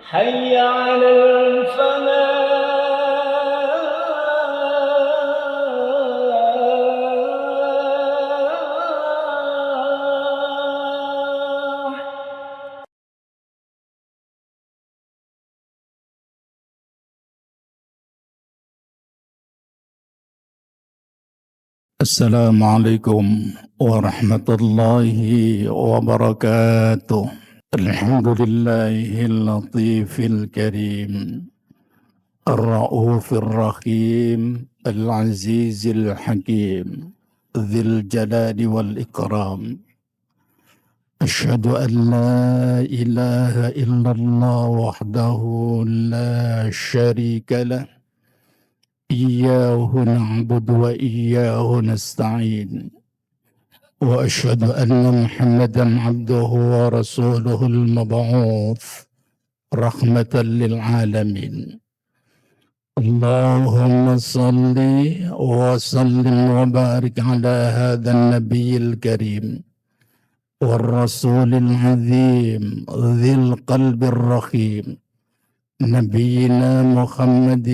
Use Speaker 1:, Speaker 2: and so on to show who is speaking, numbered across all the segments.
Speaker 1: حي على الفلاح.
Speaker 2: السلام عليكم ورحمة الله وبركاته. الحمد لله اللطيف الكريم الرؤوف الرحيم العزيز الحكيم ذي الجلال والإكرام. أشهد أن لا إله إلا الله وحده لا شريك له إياه نعبد وإياه نستعين، وأشهد أن محمدا عبده ورسوله المبعوث رحمة للعالمين. اللهم صل وسلم وبارك على هذا النبي الكريم والرسول العظيم ذي القلب الرحيم نبينا محمد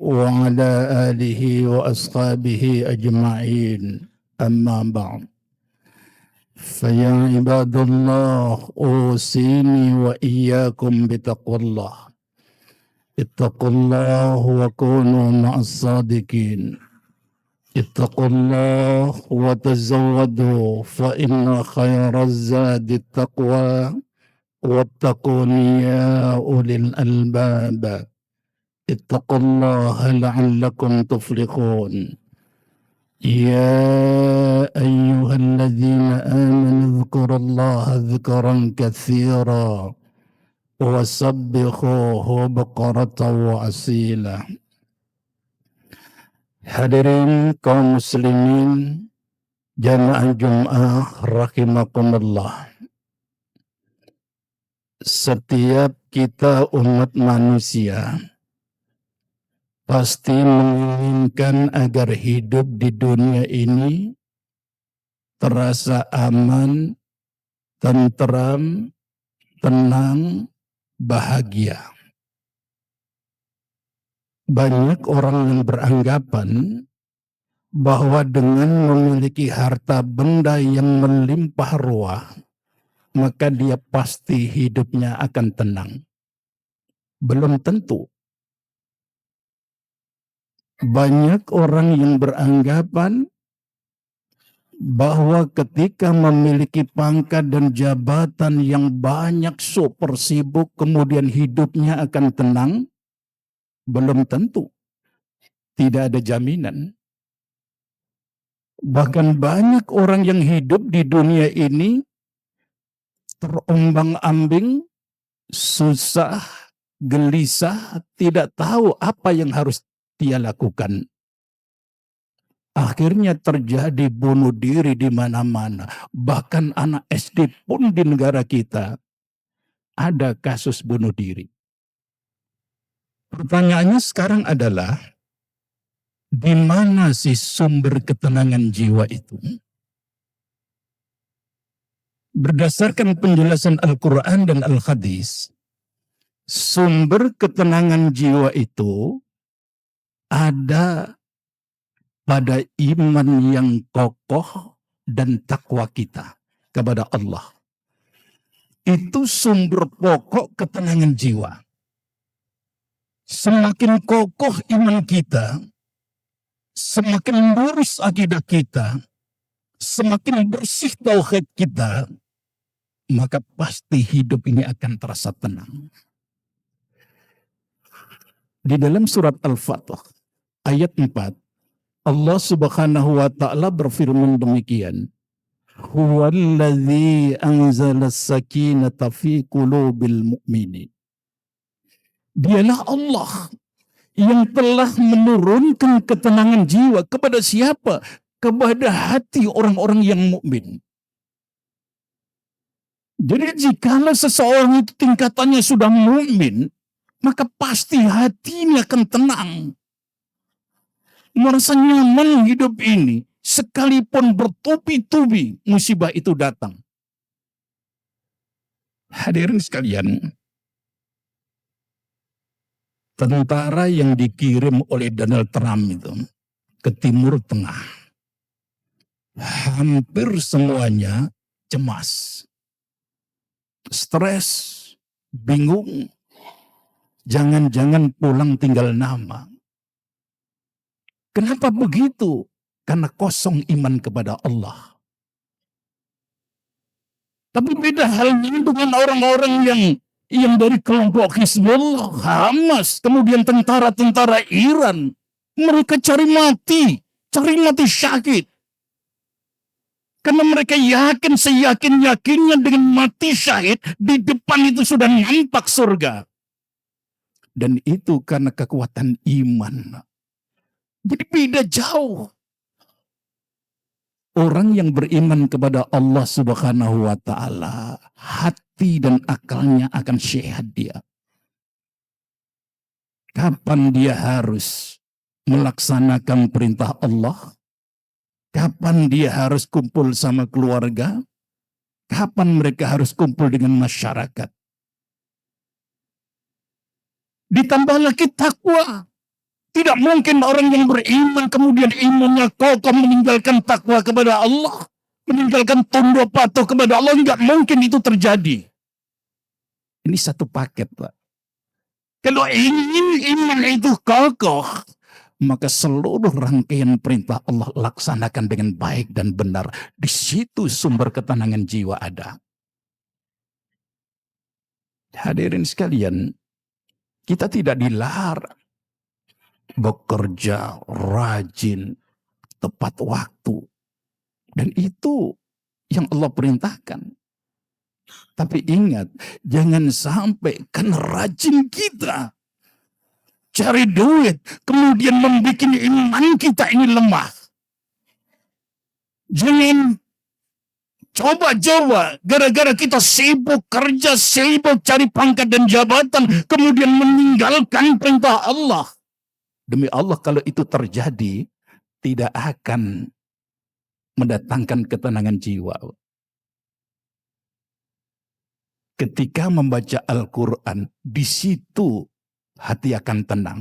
Speaker 2: وعلى آله وأصحابه أجمعين. أما بعد، فيا عباد الله أوصيني وإياكم بتقوى الله. اتقوا الله وكونوا مع الصادقين. اتقوا الله وتزودوا فإن خير الزاد التقوى واتقون يا أولي الألباب. اتقوا الله لعلكم تفلحون. يا أيها الذين آمنوا اذكروا الله ذكرا كثيرا وسبحوه بكرة وأصيلا. Hadirin kaum muslimin jamaah Jum'ah rahimakumullah. Setiap kita umat manusia pasti menginginkan agar hidup di dunia ini terasa aman, tentram, tenang, bahagia. Banyak orang yang beranggapan bahwa dengan memiliki harta benda yang melimpah ruah, maka dia pasti hidupnya akan tenang. Belum tentu. Banyak orang yang beranggapan bahwa ketika memiliki pangkat dan jabatan yang banyak, super sibuk, kemudian hidupnya akan tenang. Belum tentu. Tidak ada jaminan. Bahkan banyak orang yang hidup di dunia ini terombang-ambing, susah, gelisah, tidak tahu apa yang harus dia lakukan. Akhirnya terjadi bunuh diri di mana-mana. Bahkan anak SD pun di negara kita ada kasus bunuh diri. Pertanyaannya sekarang adalah, di mana sih sumber ketenangan jiwa itu? Berdasarkan penjelasan Al-Quran dan Al-Hadis, sumber ketenangan jiwa itu ada pada iman yang kokoh dan takwa kita kepada Allah. Itu sumber pokok ketenangan jiwa. Semakin kokoh iman kita, semakin lurus akidah kita, semakin bersih tauhid kita, maka pasti hidup ini akan terasa tenang. Di dalam surat Al-Fatih ayat 4, Allah Subhanahu wa ta'ala berfirman demikian, Huwallazi anzala as-sakinata fi qulubil mu'minin. Dialah Allah yang telah menurunkan ketenangan jiwa kepada siapa? Kepada hati orang-orang yang mukmin. Jadi jikalau seseorang itu tingkatannya sudah mukmin, maka pasti hatinya akan tenang. Merasa nyaman hidup ini, sekalipun bertubi-tubi musibah itu datang. Hadirin sekalian, tentara yang dikirim oleh Donald Trump itu ke Timur Tengah. Hampir semuanya cemas, stres, bingung. Jangan-jangan pulang tinggal nama. Kenapa begitu? Karena kosong iman kepada Allah. Tapi beda halnya dengan orang-orang yang dari kelompok Hizbullah, Hamas, kemudian tentara-tentara Iran. Mereka cari mati syahid. Karena mereka yakin seyakin-yakinnya dengan mati syahid, di depan itu sudah nampak surga. Dan itu karena kekuatan iman. Jadi beda jauh. Orang yang beriman kepada Allah Subhanahu wa Ta'ala, hati dan akalnya akan sehat dia. Kapan dia harus melaksanakan perintah Allah? Kapan dia harus kumpul sama keluarga? Kapan mereka harus kumpul dengan masyarakat? Ditambah lagi takwa. Tidak mungkin orang yang beriman kemudian imannya kokoh meninggalkan takwa kepada Allah. Meninggalkan tunduk patuh kepada Allah. Enggak mungkin itu terjadi. Ini satu paket, Pak. Kalau ingin iman itu kokoh, maka seluruh rangkaian perintah Allah laksanakan dengan baik dan benar. Di situ sumber ketenangan jiwa ada. Hadirin sekalian, kita tidak dilarang bekerja rajin, tepat waktu. Dan itu yang Allah perintahkan. Tapi ingat, jangan sampai karena rajin kita cari duit, kemudian membuat iman kita ini lemah. Jangan coba-coba gara-gara kita sibuk kerja, sibuk cari pangkat dan jabatan, kemudian meninggalkan perintah Allah. Demi Allah, kalau itu terjadi, tidak akan mendatangkan ketenangan jiwa. Ketika membaca Al-Quran, di situ hati akan tenang.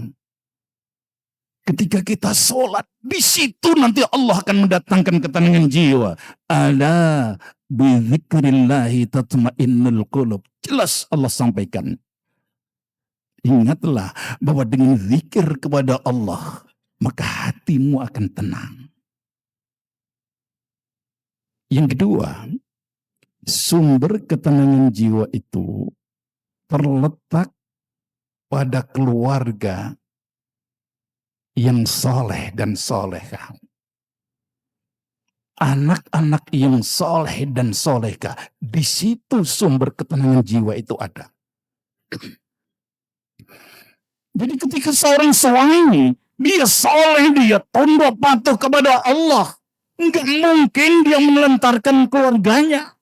Speaker 2: Ketika kita sholat, di situ nanti Allah akan mendatangkan ketenangan jiwa. Ala bidzikrillahi tatma'innul qulub. Jelas Allah sampaikan. Ingatlah bahwa dengan zikir kepada Allah, maka hatimu akan tenang. Yang kedua, sumber ketenangan jiwa itu terletak pada keluarga yang soleh dan solehah. Anak-anak yang soleh dan solehah, di situ sumber ketenangan jiwa itu ada. Jadi ketika seorang suami, dia soleh, dia tunduk patuh kepada Allah, enggak mungkin dia menelantarkan keluarganya.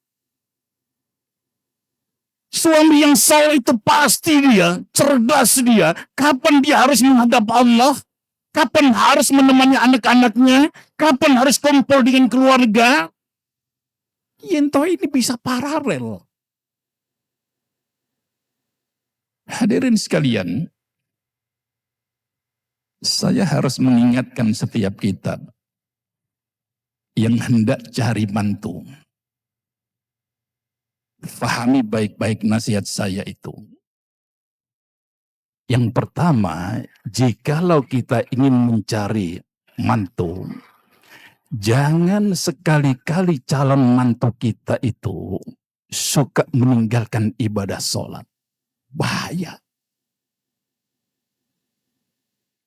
Speaker 2: Suami yang soleh itu pasti dia, cerdas dia, kapan dia harus menghadap Allah, kapan harus menemani anak-anaknya, kapan harus kumpul dengan keluarga. Yento ini bisa paralel. Hadirin sekalian, saya harus mengingatkan setiap kita yang hendak cari mantu. Fahami baik-baik nasihat saya itu. Yang pertama, jikalau kita ingin mencari mantu, jangan sekali-kali calon mantu kita itu suka meninggalkan ibadah sholat. Bahaya.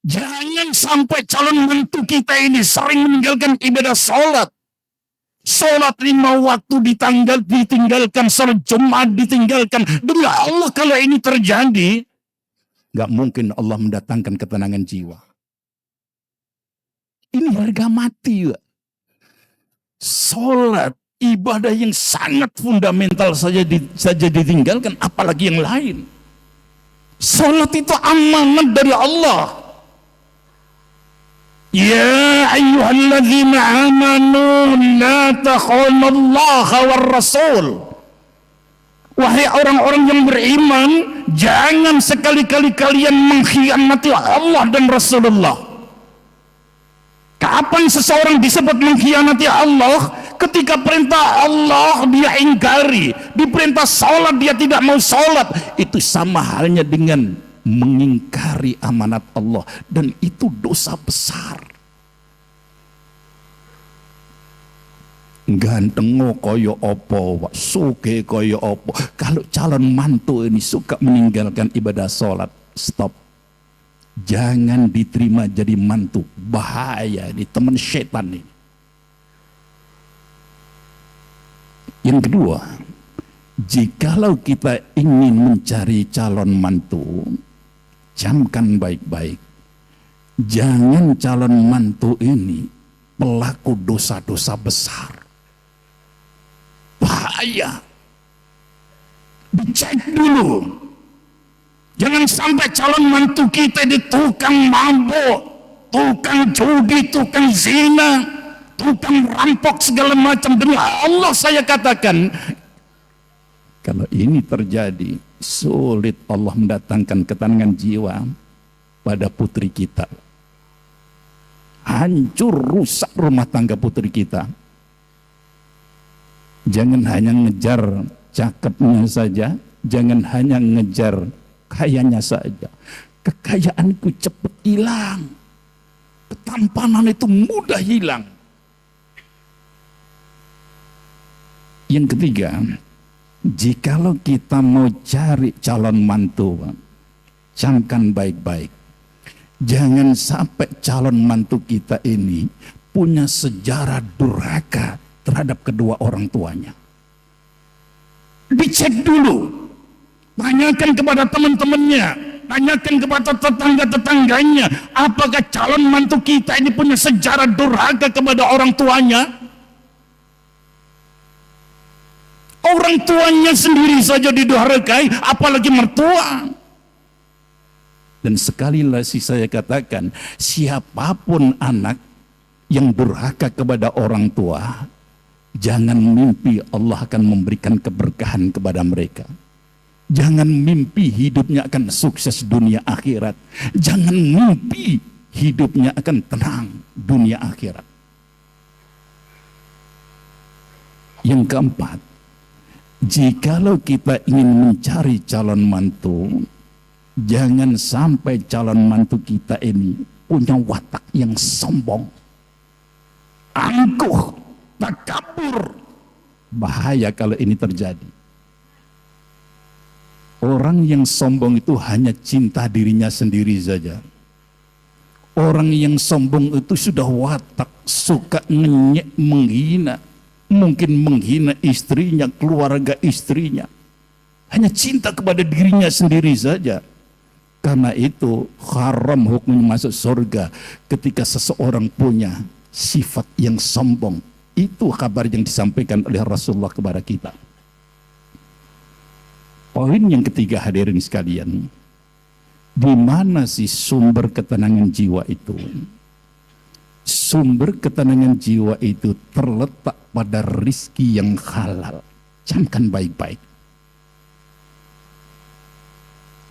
Speaker 2: Jangan sampai calon mantu kita ini sering meninggalkan ibadah sholat. Sholat 5 waktu ditinggalkan, sholat Jumat ditinggalkan. Demi Allah, kalau ini terjadi, gak mungkin Allah mendatangkan ketenangan jiwa. Ini harga mati. Sholat, ibadah yang sangat fundamental saja ditinggalkan, apalagi yang lain. Sholat itu amanat dari Allah. Ya ayyuhalladzina amanu la takhunullaha war rasul. Wahai orang-orang yang beriman, jangan sekali-kali kalian mengkhianati Allah dan Rasulullah. Kapan seseorang disebut mengkhianati Allah? Ketika perintah Allah dia ingkari, diperintah sholat dia tidak mau sholat. Itu sama halnya dengan mengingkari amanat Allah, dan itu dosa besar. Ganteng koyo opo, suke koyo opo. Kalau calon mantu ini suka meninggalkan ibadah sholat, stop. Jangan diterima jadi mantu, bahaya, ini teman setan ini. Yang kedua, jikalau kita ingin mencari calon mantu, camkan baik-baik, jangan calon mantu ini pelaku dosa-dosa besar, bahaya. Dicek dulu. Jangan sampai calon mantu kita di tukang mabuk, tukang judi, tukang zina, tukang rampok segala macam. Demi Allah saya katakan, kalau ini terjadi, sulit Allah mendatangkan ketenangan jiwa pada putri kita. Hancur, rusak rumah tangga putri kita. Jangan hanya ngejar cakepnya saja, jangan hanya ngejar kayanya saja. Kekayaanku cepat hilang, ketampanan itu mudah hilang. Yang ketiga, jikalau kita mau cari calon mantu, camkan baik-baik, jangan sampai calon mantu kita ini punya sejarah durhaka terhadap kedua orang tuanya. Dicek dulu. Tanyakan kepada teman-temannya, tanyakan kepada tetangga-tetangganya, apakah calon mantu kita ini punya sejarah durhaka kepada orang tuanya? Orang tuanya sendiri saja didurhakai, apalagi mertua. Dan sekali lagi saya katakan, siapapun anak yang durhaka kepada orang tua, jangan mimpi Allah akan memberikan keberkahan kepada mereka. Jangan mimpi hidupnya akan sukses dunia akhirat. Jangan mimpi hidupnya akan tenang dunia akhirat. Yang keempat, jikalau kita ingin mencari calon mantu, jangan sampai calon mantu kita ini punya watak yang sombong, angkuh, takabur. Bahaya kalau ini terjadi. Orang yang sombong itu hanya cinta dirinya sendiri saja. Orang yang sombong itu sudah watak, suka ngenyek, menghina. Mungkin menghina istrinya, keluarga istrinya. Hanya cinta kepada dirinya sendiri saja. Karena itu haram hukumnya masuk surga ketika seseorang punya sifat yang sombong. Itu kabar yang disampaikan oleh Rasulullah kepada kita. Poin yang ketiga, hadirin sekalian, di mana sih sumber ketenangan jiwa itu? Sumber ketenangan jiwa itu terletak pada rizki yang halal. Camkan baik-baik.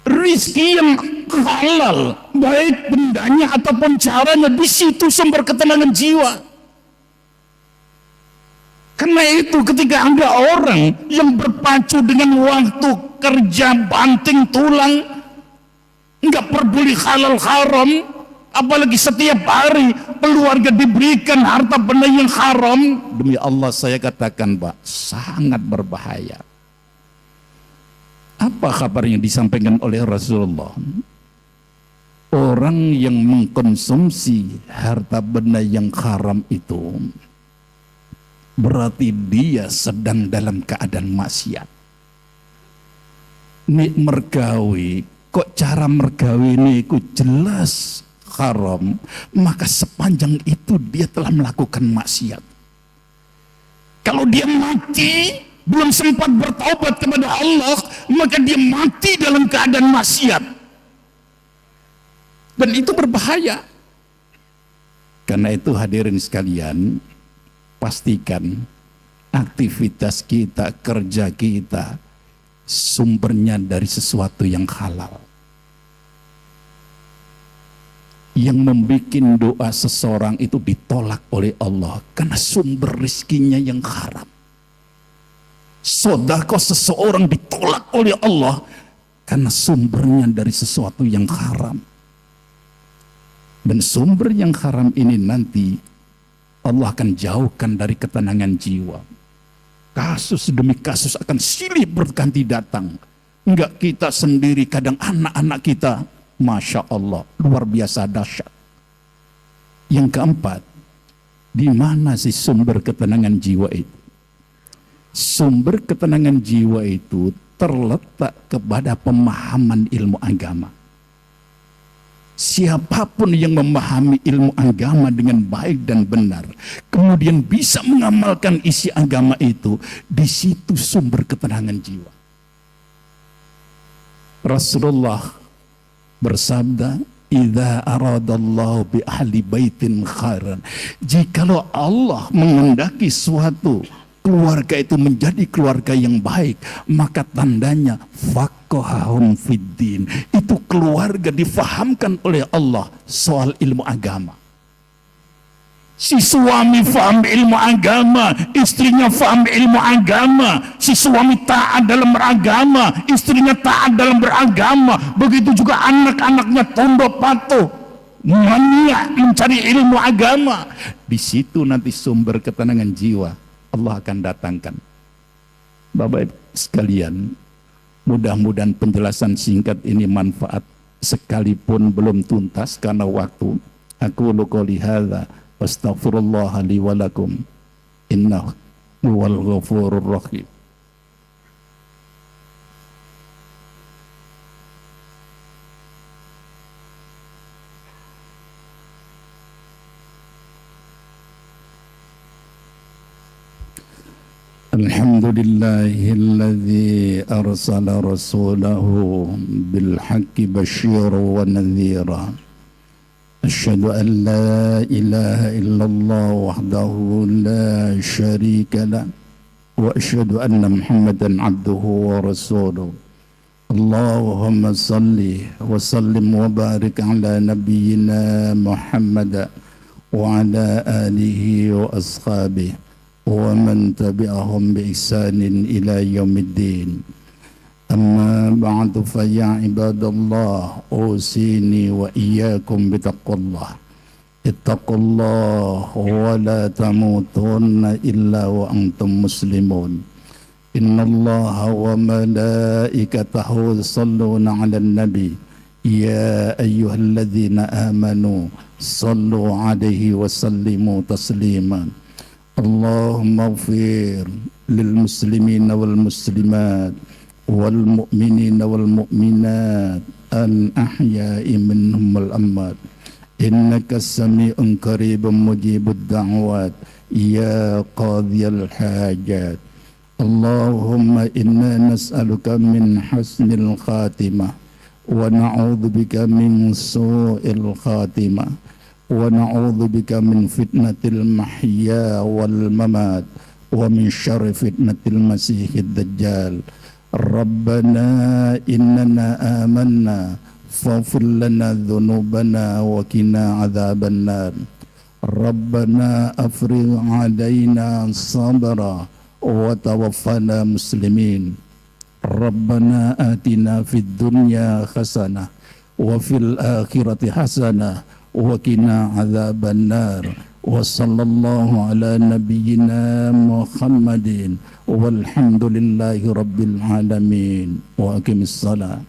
Speaker 2: Rizki yang halal, baik bendanya ataupun caranya, di situ sumber ketenangan jiwa. Karena itu ketika ada orang yang berpacu dengan waktu kerja banting tulang, nggak peduli halal haram, apalagi setiap hari keluarga diberikan harta benda yang haram, demi Allah saya katakan, Pak, sangat berbahaya. Apa kabar yang disampaikan oleh Rasulullah? Orang yang mengkonsumsi harta benda yang haram itu berarti dia sedang dalam keadaan maksiat. Nek mergawi, kok cara mergawi ini jelas haram, maka sepanjang itu dia telah melakukan maksiat. Kalau dia mati belum sempat bertaubat kepada Allah, maka dia mati dalam keadaan maksiat. Dan itu berbahaya. Karena itu hadirin sekalian, pastikan aktivitas kita, kerja kita sumbernya dari sesuatu yang halal. Yang membuat doa seseorang itu ditolak oleh Allah karena sumber rizkinya yang haram. Sedekah seseorang ditolak oleh Allah karena sumbernya dari sesuatu yang haram. Dan sumber yang haram ini nanti Allah akan jauhkan dari ketenangan jiwa. Kasus demi kasus akan silih berganti datang. Enggak kita sendiri, kadang anak-anak kita, Masya Allah, luar biasa dahsyat. Yang keempat, di mana sih sumber ketenangan jiwa itu? Sumber ketenangan jiwa itu terletak kepada pemahaman ilmu agama. Siapapun yang memahami ilmu agama dengan baik dan benar, kemudian bisa mengamalkan isi agama itu, di situ sumber ketenangan jiwa. Rasulullah bersabda, "Idza aradallahu bi ahli baitin khairan." Jikalau Allah menghendaki suatu keluarga itu menjadi keluarga yang baik, maka tandanya faqahahum fiddin. Itu keluarga difahamkan oleh Allah soal ilmu agama. Si suami faham ilmu agama, istrinya faham ilmu agama. Si suami taat dalam beragama, istrinya taat dalam beragama. Begitu juga anak-anaknya tunduk patuh, maniak mencari ilmu agama. Di situ nanti sumber ketenangan jiwa Allah akan datangkan. Bapak Ibu sekalian, mudah-mudahan penjelasan singkat ini manfaat, sekalipun belum tuntas karena waktu. Aku qouli hadza astaghfirullah li wa lakum innahu huwal ghafurur rahim. Alhamdulillahilladzi arsala rasulahu bil haqqi basyira wa nadhira. Asyhadu an la ilaha illallah wahdahu la syarika lah wa asyhadu anna Muhammadan abduhu wa rasuluh. Allahumma salli wa sallim wa barik ala nabiyyina Muhammad wa ala alihi wa ashabihi wa man tabi'ahum bi ihsanin ila yaumiddin. Amma ba'du fa ya ibadallah, usini wa iyyakum bitaqwallah. Ittaqullah wa la tamutunna illa wa antum muslimun. Innallaha wa malaikatahu yusalluna 'alan nabi. Ya ayyuhalladzina amanu sallu 'alaihi wa sallimu taslima. Allahumma ighfir lil muslimina wal muslimat wal mu'minina wal mu'minat al ahya'i minhum wal amwat innaka sami'un qaribun mujibud da'wat ya qadhiyal hajat. Allahumma inna nas'aluka min husnil khatimah wa na'udzubika min su'il khatimah wa na'udzubika min fitnatil mahya wal mamat wa min syarri fitnatil masihid dajjal. Rabbana innana amanna faghfir lana dhunubana wa qina adzaban nar. Rabbana afrigh 'alaina sabra wa tawaffana muslimin. Rabbana atina fid dunya hasanah wa fil akhirati hasanah wa qina adzaban nar. Wa sallallahu ala nabiyyina Muhammadin walhamdulillahi rabbil alamin. Wa aqimis salat.